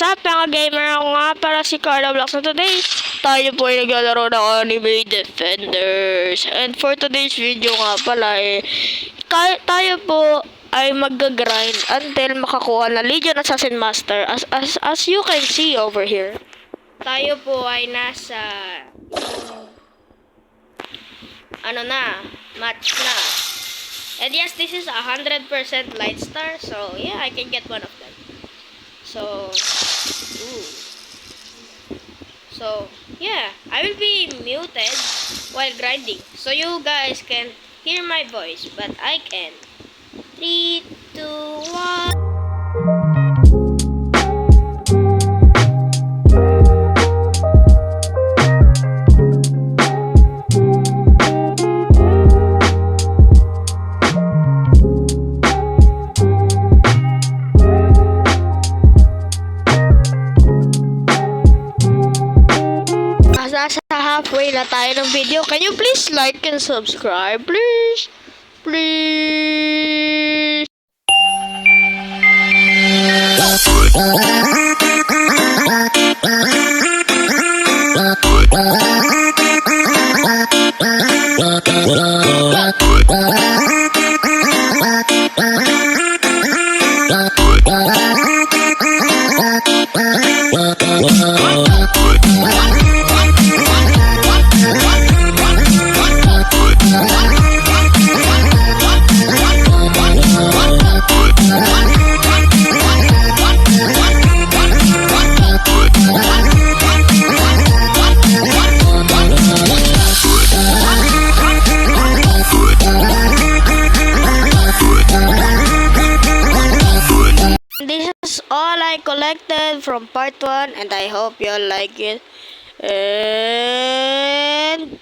up mga gamer? Ako nga para si Carla Vlogs. So today, tayo po ay naglalaro ng Anime Defenders. And for today's video nga pala tayo po ay mag-grind until makakuha na Legion Assassin Master. As you can see over here, tayo po ay nasa match na. And yes, this is 100% light star, so yeah, I can get one of them. So yeah, I will be muted while grinding, so you guys can hear my voice, but I can. 3, 2, 1. Nasa halfway na tayo ng video. Can you please like and subscribe? Please. Please. This is all I collected from part 1, and I hope you like it. And